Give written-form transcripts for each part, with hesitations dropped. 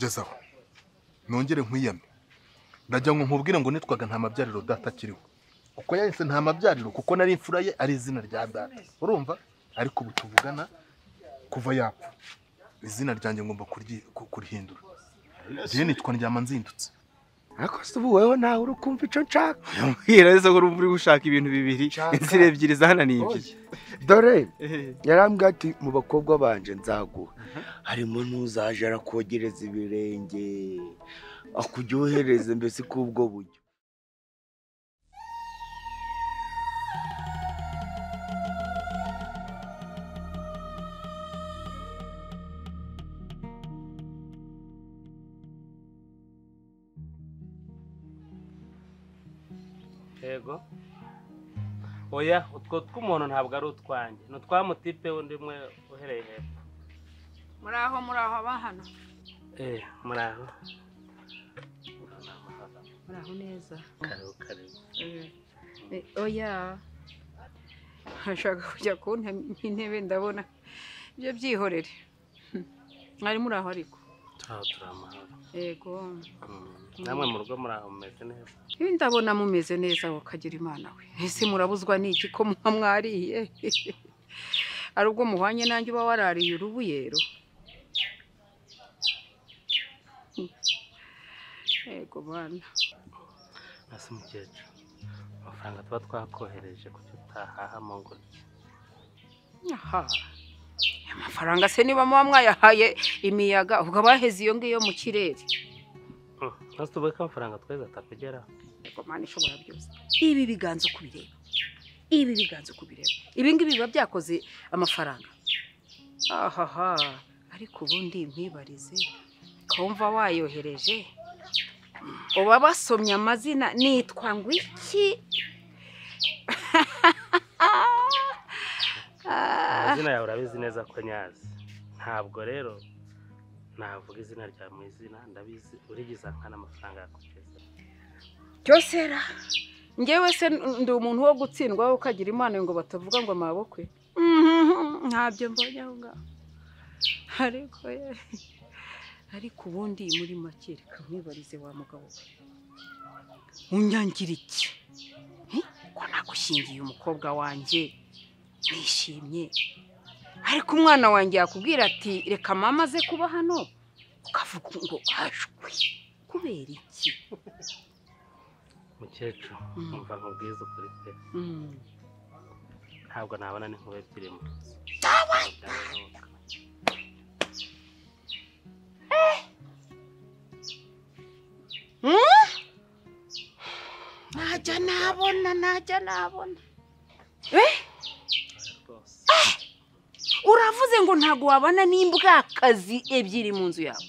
tegezaho nongere nkwiyame ndajya ngo nkubwire ngo nitwaga nta mabyariro data kiriho uko yahise nta mabyariro kuko nari imfura ye ari izina rya data urumva ariko ubu tuvugana kuva yapfa izina ryanjye ngomba kurihindura je nitwa Ndyama nzindutse ariko se ubu wewe nawe uri kumva ico nshaka mbwira ese ko uri gushaka ibintu bibiri inzira ebyiri zananiye iki dore yarambwiye ati mu bakobwa banje nzaguha harimo n'uzaje arakogereza ibirenge akujyohereze mbese kubwo buryo Yego. Oya, utwo tw'umuntu ntabwo ari utwanjye. No twamutipe undi mwe uhereye hepfo. Muraho abahano. Muraho. Muraho neza. Karibu. Oya. Hashaka kujya ku ntebe ndabona ibyo byihorere. Mwari muraho ariko. Turamahoro. Yego. Namwe mu rugo muraho mumeze neza. Ndabona mumeze neza wakagira Imana we. Ese murabuzwa n'iki ko mwariye? Ari ubwo muhwanye nanjye uba warariye urubuyero. Yego bana. Nasi mukecuru. Amafaranga tuba twakohereje kuko utahaha mu ngo. Aha. Amafaranga se niba muba mwayahaye imiyaga ubwo baheze iyo ngiyo mu kirere. Nasi tubeka amafaranga tweza atakugera. Yego Mana ishobora byose. Ibi biganza kubireba. Ibi ngibi biba byakoze amafaranga. Ahaha. Ariko ubundi nkwibarize. Kumva wayohereje. Uba basomye amazina nitwa ngo iki? Amazina yawe urabizi neza ko nyazi. Ntabwo rero navuga izina rya mu izina ndabizi urigiza nkana amafaranga yakugeza. Cyosera. Ngewe se ndi umuntu wo gutsindwa ukagira Imana ngo batavuga ngo amabokwe. Ntabyo mbonye aho ngaho. Ariko ubundi muri make reka mwibarize wa mugabo we. Unyangira iki? Ko nagushingiye umukobwa wanjye nishimye. Ariko umwana wanjye yakubwira ati reka mama aze kuba hano ukavuga ngo ashwe. Kubera iki? Mukecuru umva nkubwiza ukuri pe. Ntabwo nabona n'inkuba ebyiri mu nzu. Najya nabona. Uravuze ngo ntago wabana n'imbwakazi ebyiri mu nzu yawe.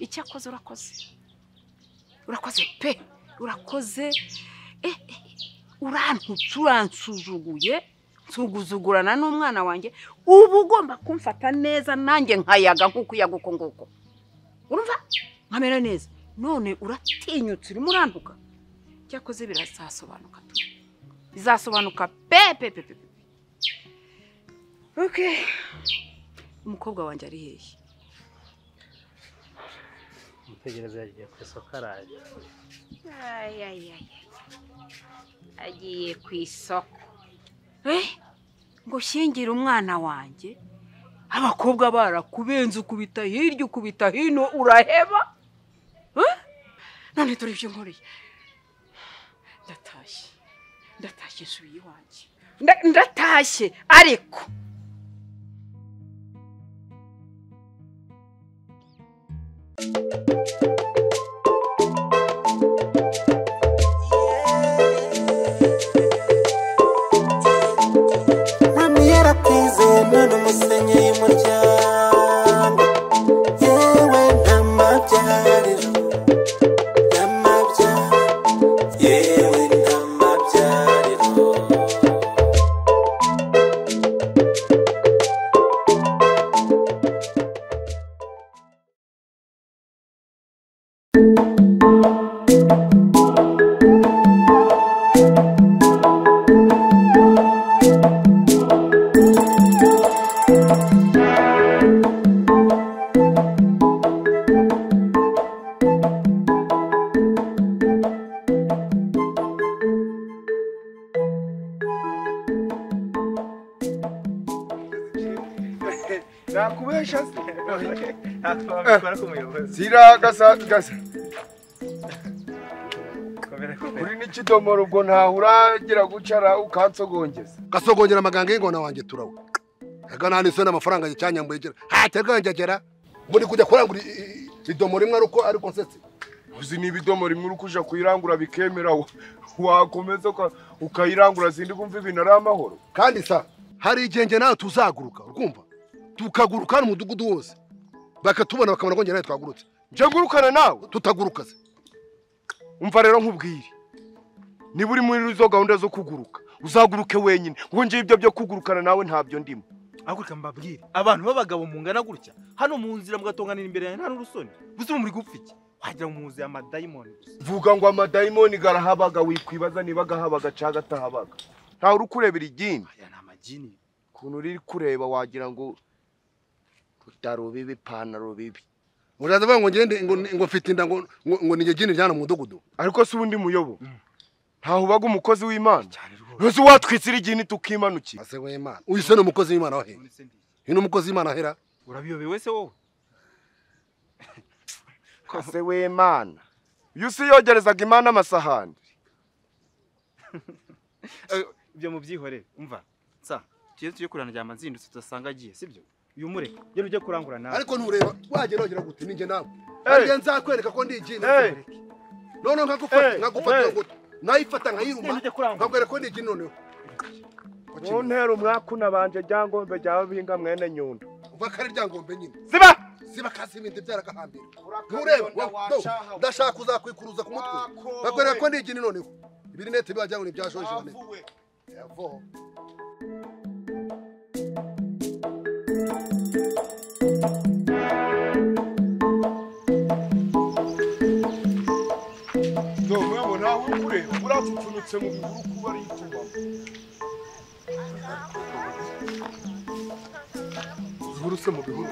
Icyakoze urakoze pe. Urakoze uransuzuguye nsuguzugurana n'umwana wanjye ubu ugomba kumfata neza nanjye nkayaga nkuko yaguko nguko. Urumva? Nkamera neza. None uratinyutse uri murantuka. Cyakoze birazasobanuka tu. Bizasobanuka pe. Okay. Umukobwa wanjye ari hehe? Mutegereze yagiye ku isoko araje. Agiye ku isoko. Ngo shingira umwana wanjye. Abakobwa barakubenze ukubita hirya ukubita hino uraheba? None turi byo nkoreye. Ndatashye suyi wanjye. Ndatashye ariko nakubesha se ntabwo wabikora ku muyobozi zira gasa komera uri n'ikidomoro ubwo ntaho uragira gucara ukansogongeza gasogongera amaganga y'ingona wanjye turawe ega nta n'isoni amafaranga cyanyambuye gira hategangegera muri kujya kurangura idomoro imwe ariko nsetse uzi n'ibidomo rimwe uri kuja kuyirangura bikemera wakomeza ukayirangura zindi kumva ibintu ari amahoro kandi sa hari igenge nawe tuzaguruka urumva tukaguruka hano umudugudu wose bakatubona bakabona ko njye nawe twagurutse nje ngurukana nawe tutaguruka se umva rero nkubwire niba uri muri izo gahunda zo kuguruka uzaguruke wenyine ngo nje ibyo byo kugurukana nawe ntabyo ndimo ahubwo mbabwire abantu b'abagabo mungana gutya hano mu nzira mugatonganira imbere yawe nta n'urusoni gusa muri gupfa iki wagira mu muzi amadayimoni vuga ngo amadayimoni garahabaga wikwibaza niba gahabaga cyangwa atahabaga ntawe uri kurebera igini aya ni amagini ukuntu uri kureba wagira ngo utarubibi ipantaro bibi muraza bavuga ngo ngende ngo mfite inda ngo nije gini ryana mu mudugudu ariko si ubundi muyobo ntaho ubaga umukozi w'Imana ntuzi watwitsira igini tukimanukira ase w'Imana uyu se ni umukozi w'Imana wahe ni umukozi w'Imana hera urabiyobewe se wowe ase w'Imana uyu si yogerezaga Imana amasahani ibyo mubyihorere umva sa tujye kurana rya mazindutse tudasanga agiye sibyo uyu mureka gero ujye kurangura nawe ariko nureba wagera wagera gute ninjye nawe ariko nzakwereka ko ndi igini none nkagufata ngo nayifata nkayiruma nkabwira ko ndi igini noneho Muntera umwaka unabanje ryangombe ryawe bihinga mwene nyundo uva kare ryangombe nyine ziba kasi ibindi byaragahambira nureba ndashaka uzakwikuruza ku mutwe nkabwira ko ndi igini noneho ibiri nete bibajya ngo byashoje bane yavo mwabo nawe ureba urapfupfunutse mu bihuru kuba ari ituma zburuse mu bihuru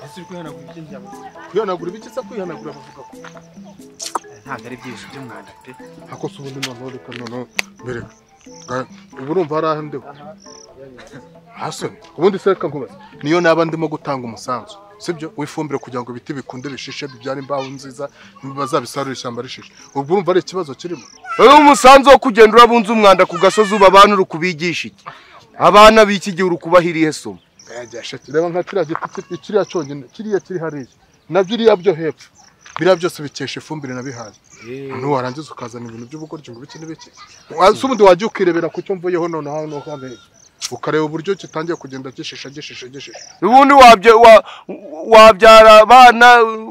ese uri kwihanagura iby'injyamo kwihanagura ibiki se kwihanagura bavuga ko ntabwo ari byinshi by'umwanda pe ako se ubundi noneho reka noneho mbere ubu urumva hari ahandi hasoni ubundi se reka nkubaze niyo naba ndimo gutanga umusanzu sibyo wifumbire kugira ngo ibiti bikunde bishishe bibyara imbaho nziza bazabisarura ishyamba rishishe ubwo urumva ari ikibazo kirimo umusanzu wo kugenda urabunza umwanda ku gasozi uba abantu uri kubigisha iki abana b'iki gihe uri kubahiriye somo reba nka kiriya giti kiriya cyonyine kiriya kiri hariya nabyo iriya byo hepfo biriya byose bikesha ifumbire nabihaye noneho warangiza ukazana ibintu by'ubugoryi ngo biki n'ibiki se ubundi wajya ukirebera ku cyo mvuyeho noneho hano hambere ukareba uburyo kitangiye kugenda gishisha ubundi wabyara abana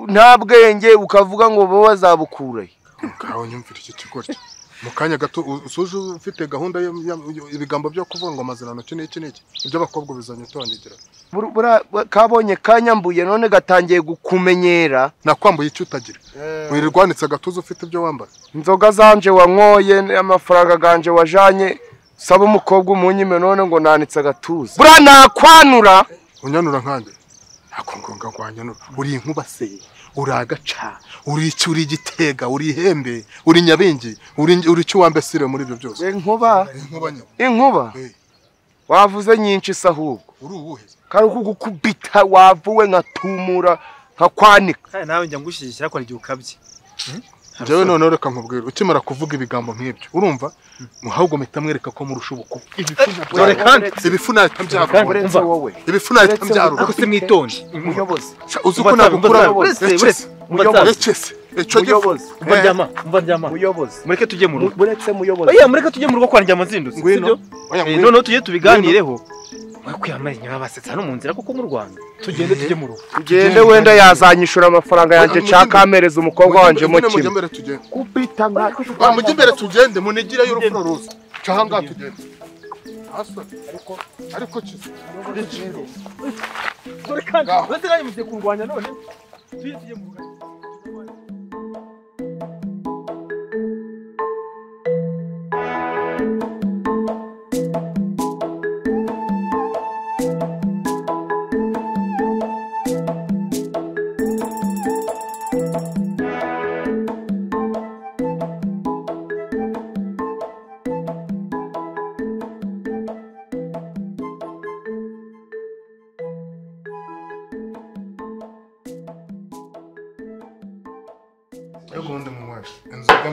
nta bwenge ukavuga ngo bo bazabukure ngaho nyumvira iki kigoryi mu kanya gato usuje ufite gahunda ibigambo byo kuvuga ngo amazirano iki iby'abakobwa bizanye twandigira kabonye kanyambuye none gatangiye kumenyera nakwambuye icyo utagira wirirwanitse gatuza ufite ibyo wambara inzoga zanje wanyoye amafaranga ganje wajanye saba umukobwa umunyime none ngo nanitse agatuza bura nakwanura unyanura nkande akongonga kwanyanura uri inkuba se uragaca uri iki uri igitega uri ihembe uri nyabingi uri cyo wambesire muri ibyo byose inkuba wavuze nyinshi sahubwo uri ubuhe kari kugukubita wavuwe nkatumura nkakwanika kandi nawe njya ngushyigikira ko ari ukabye jewe none reka nkubwira ukimara kuvuga ibigambo nk'ibyo urumva ahubwo mpita mwereka ko murusha ubukuba ibifuna uretse wowe ibifuna byarura ariko se mwitonde umuyobozi uzi ko nagukura uretse umva ndyama muyobozi mureke tujye mu rugo uretse muyobozi oya mureke tujye mu rugo kwa ndyama zindutse sibyo noneho tujye tubiganireho kwiyamara inyuma basetsa no mu nzira kuko mu Rwanda tugende tujye mu rugo tugende wenda yazanyishura amafaranga yanjye nshaka amereza umukobwa wanje mu kimwe kupita mujye imbere tugende munigire y'urufuro ruza cyangwa tugende ariko kizi dore kandi uretse nanjye mugiye kurwanya none tujye mu rugo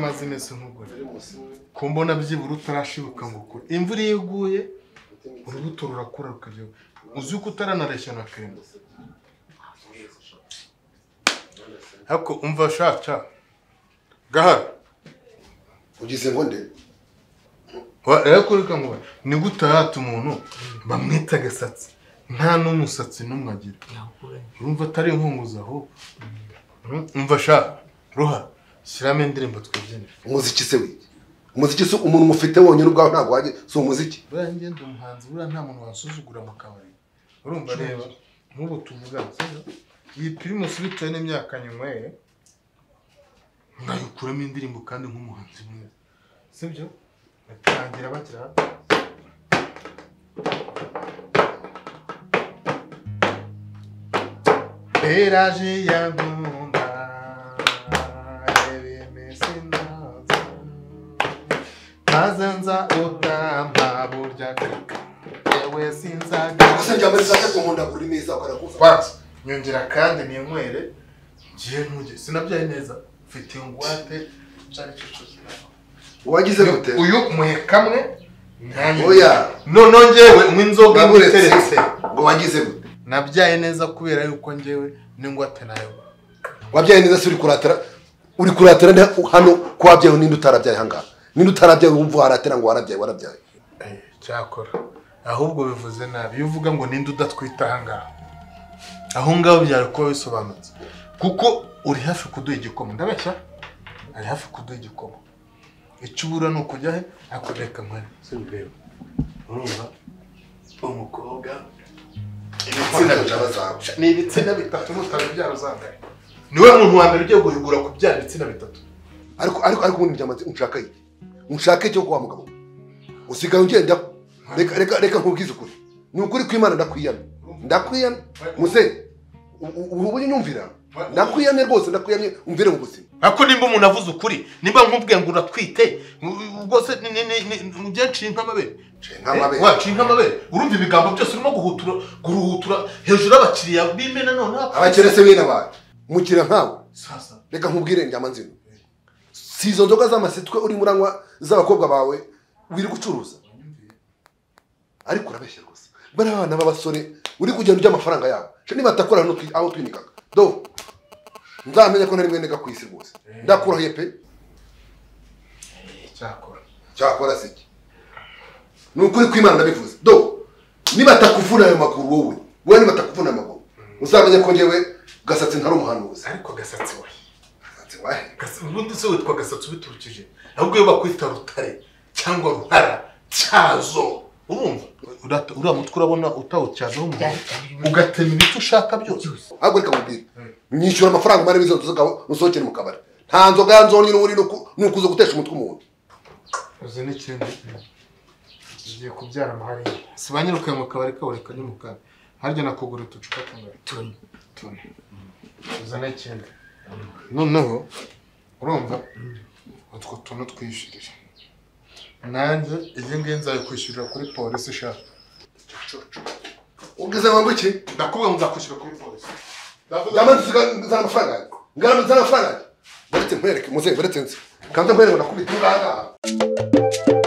amazi mese nk'ugure ko mbona byibura utarashibuka ngo ukure imvura iyo iguye urubuto rurakura rukajya uzi ko utaranareshya na krema ariko umva shaca gahara ugize ngo nde ariko reka ngo ni gute hata umuntu bamwita gasatsi nta n'umusatsi n'umwe agira urumva atari inkunguzi aho umva sha ruha shyiramo indirimbo twibyinira umuziki se wiki umuziki se umuntu mufite wonyine ubwawe ntabwo wajye si umuziki buriya ngende umuhanzi buriya nta muntu wasuzugura mu kabari urumva reba nk'ubu tuvugana iyi pirimusi bitewe n'imyaka nyinyweye ngayikuramo indirimbo kandi nk'umuhanzi mwiza sibyo batangira bakira Peraje yankunda ebemese naza Nazanza utamba burya ewe sinzaga gusa njya muri zate kunkunda kuri meza ukarakuza kwanza nyongera kandi ninywere ngiye ntuje sinabyaye neza mfite ingwate cyari cyose wagize gute uyu muhe kamwe oya none ngewe mwinzoga nguretse ngo wagize gute nabyaye neza kubera yuko ngewe n'ingwate nayo wabyaye neza se uri kuratira hano ko wabyaye ninde utarabyaye hanga ninde utarabyaye wumva waratira ngo warabyaye cyakora ahubwo bivuze nabi iyo uvuga ngo ninde udatwita hanga aho ngaho byari kuba bisobanutse kuko uri hafi kuduha igikoma ndabeshya ari hafi kuduha igikoma icyo ubura ni ukujya he akureka mwene se ureba urumva umukobwa ni ibitsina bitatu n'utabibyara uzangaye niwe muntu wa mbere ugiye guhigura kubyara ibitsina bitatu ariko ubundi byamaze unshaka icyo kwa mugabo usigaye ugenda reka nkubwize ukuri ni ukuri kw'Imana ndakwiyamye muze ubu nyumvira ndakwiyamye rwose ndakwiyamye umvire mu buzima ako nimba umuntu avuze ukuri nimba nkubwiye ngo uratwite rwose njye nshinka amabere wacinka amabere urumva ibigambo byose urimo guhutura hejuru y'abakiriya b'imena none abakiriya se bene abantu umukiriya nkawe reka nkubwire njyama nzino si izo nzoga z'amasitwe uri muranywa z'abakobwa bawe wiri gucuruza ariko urabeshya rwose bari abana b'abasore uri kugenda ujya amafaranga yabo niba atakora aho twinikaga do nzamenya ko ntari mweneka ku isi rwose ndakurahiye pe cyakora se iki ni ukuri kw'Imana ndabivuze do niba atakuvuna ayo maguru wowe niba atakuvuna amaguru uzamenye ko ngewe gasatsi ntari umuhanuzi ariko gasatsi wahe ubundi se witwa gasatsi ubiturukije ahubwo iyo bakwita rutare cyangwa ruhara cyazo urumva uriya mutwe urabona utawucyazaho umuntu ugatema ibiti ushaka byose ahubwo reka nkubwire nyishyura amafaranga umara izo nzoga usohokere mu kabari nta nzoga yanzonye n'uri nukuza gutesha umutwe umuntu uzi n'ikindi ugiye kubyara amahariya si banyirukaye mu kabari kabureka ni mu kabari harya nakugura utucupa tungana tune uzi n'ikindi noneho urumva utwo tuntu twishyurira nanjye iyi ngiyi nzayikwishyurira kuri polisi ishaka ubwize ngo iki ndakubwira ngo nzakwishyura kuri polisi yamaze zana amafaranga yanjye ngana zana amafaranga yanjye baretse nkwereke muze baretse nzi kanza nkwereke ngo nakubita ngaha